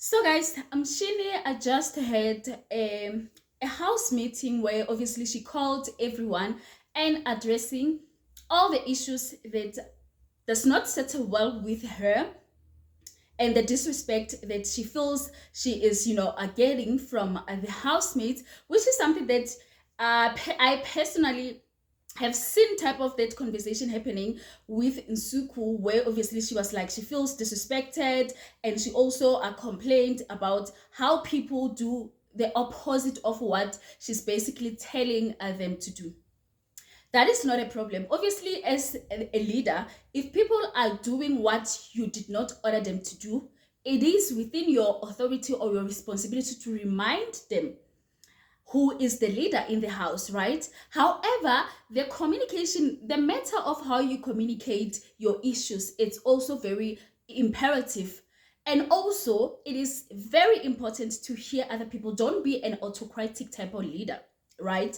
So guys, Mshini just had a house meeting where obviously she called everyone and addressing all the issues that does not settle well with her and the disrespect that she feels she is, getting from the housemates, which is something that I personally have seen type of that conversation happening with Nsuku, where obviously she was like she feels disrespected, and she also complained about how people do the opposite of what she's basically telling them to do. That is not a problem. Obviously, as a leader, if people are doing what you did not order them to do, it is within your authority or your responsibility to remind them who is the leader in the house, right? However, the communication, the matter of how you communicate your issues, it's also very imperative. And also, it is very important to hear other people. Don't be an autocratic type of leader, right?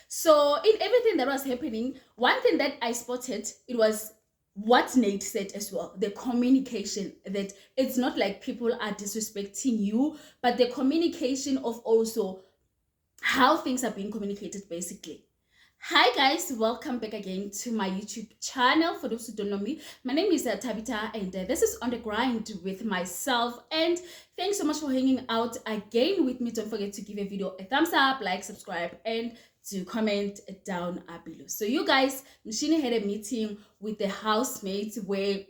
So, in everything that was happening, one thing that I spotted, it was what Nate said as well, the communication, that it's not like people are disrespecting you, but the communication of also how things are being communicated basically. Hi guys, welcome back again to my YouTube channel. For those who don't know me, my name is Tabitha, and this is On the Grind with myself. And thanks so much for hanging out again with me. Don't forget to give a video a thumbs up, like, subscribe, and to comment down below. So you guys, Mshini had a meeting with the housemates where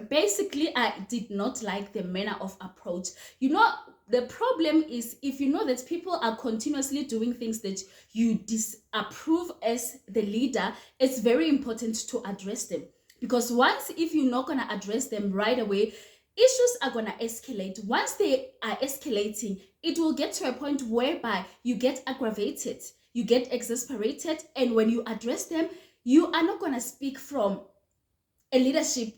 basically I did not like the manner of approach. The problem is, if you know that people are continuously doing things that you disapprove as the leader, it's very important to address them, because once, if you're not going to address them right away, issues are going to escalate. Once they are escalating, it will get to a point whereby you get aggravated, you get exasperated, and when you address them, you are not going to speak from a leadership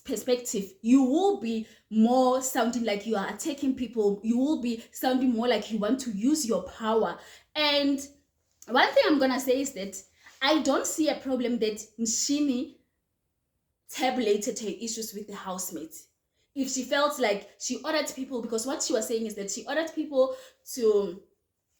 perspective. You will be more sounding like you are attacking people. You will be sounding more like you want to use your power. And one thing I'm gonna say is that I don't see a problem that Mshini tabulated her issues with the housemates. If she felt like she ordered people, because what she was saying is that she ordered people to,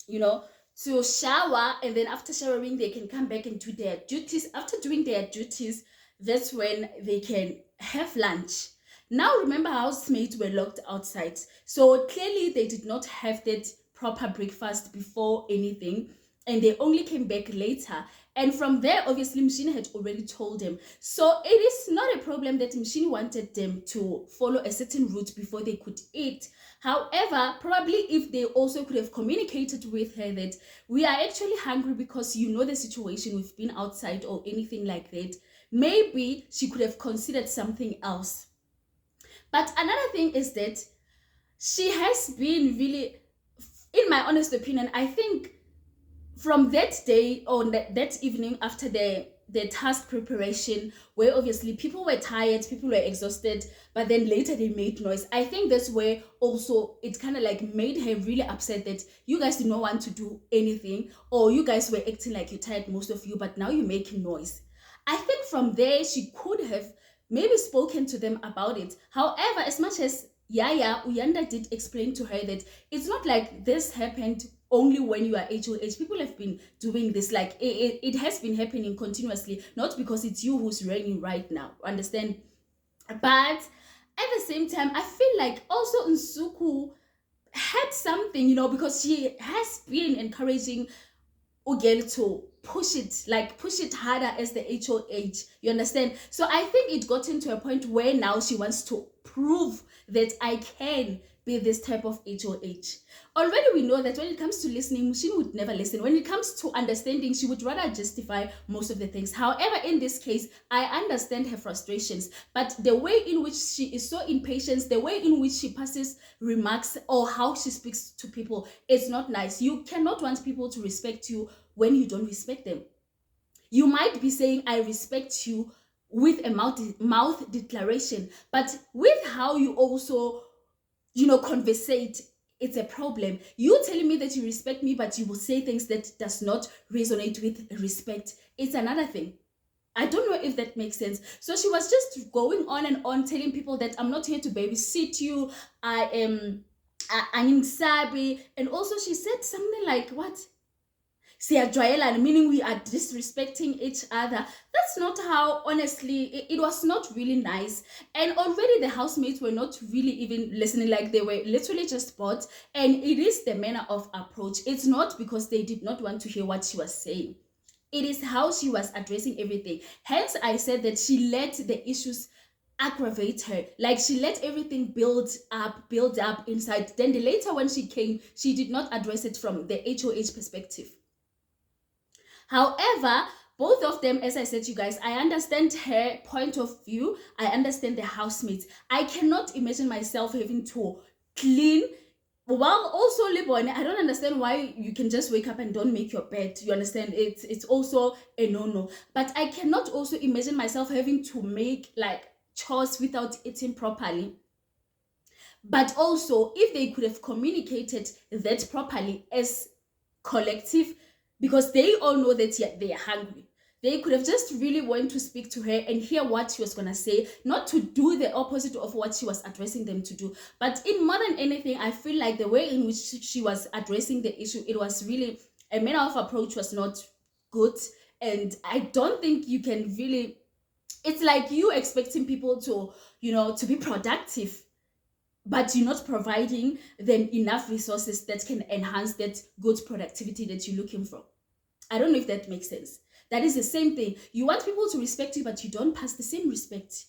you know, to shower, and then after showering, they can come back and do their duties. After doing their duties, that's when they can have lunch. Now, remember, housemates were locked outside. So clearly, they did not have that proper breakfast before anything, and they only came back later. And from there, obviously, Mshini had already told them. So it is not a problem that Mshini wanted them to follow a certain route before they could eat. However, probably if they also could have communicated with her that we are actually hungry because you know the situation, we've been outside or anything like that, maybe she could have considered something else. But another thing is that she has been really, in my honest opinion, I think from that day or that evening after the task preparation, where obviously people were tired, people were exhausted, but then later they made noise, I think that's where also it kind of like made her really upset that you guys did not want to do anything, or you guys were acting like you're tired, most of you, but now you're making noise. I think from there she could have maybe spoken to them about it. However, as much as Yaya Uyanda did explain to her that it's not like this happened only when you are HOH. People have been doing this, like it has been happening continuously, not because it's you who's reigning right now, understand? But at the same time, I feel like also Nsuku had something, because she has been encouraging Ugel to push it harder as the HOH. You understand? So I think it got into a point where now she wants to prove that I can be this type of HOH. Already we know that when it comes to listening, Mushini would never listen. When it comes to understanding, she would rather justify most of the things. However, in this case, I understand her frustrations, but the way in which she is so impatient, the way in which she passes remarks or how she speaks to people, is not nice. You cannot want people to respect you when you don't respect them. You might be saying, I respect you with a mouth declaration, but with how you also, conversate, it's a problem. You telling me that you respect me, but you will say things that does not resonate with respect. It's another thing. I don't know if that makes sense. So she was just going on and on telling people that I'm not here to babysit you. I am angisabi. And also she said something like, what? Siyajwayelana, meaning we are disrespecting each other. That's not how, honestly, it was not really nice. And already the housemates were not really even listening, like they were literally just bored. And it is the manner of approach. It's not because they did not want to hear what she was saying. It is how she was addressing everything. Hence, I said that she let the issues aggravate her. Like she let everything build up inside. Then later when she came, she did not address it from the HOH perspective. However, both of them, as I said to you guys, I understand her point of view. I understand the housemates. I cannot imagine myself having to clean while also libon. I don't understand why you can just wake up and don't make your bed. You understand? It's also a no-no. But I cannot also imagine myself having to make like chores without eating properly. But also, if they could have communicated that properly as collective, because they all know that they are hungry, they could have just really went to speak to her and hear what she was going to say, not to do the opposite of what she was addressing them to do. But in more than anything, I feel like the way in which she was addressing the issue, it was really, a manner of approach was not good. And I don't think you can really, it's like you expecting people to, to be productive, but you're not providing them enough resources that can enhance that good productivity that you're looking for. I don't know if that makes sense. That is the same thing. You want people to respect you, but you don't pass the same respect.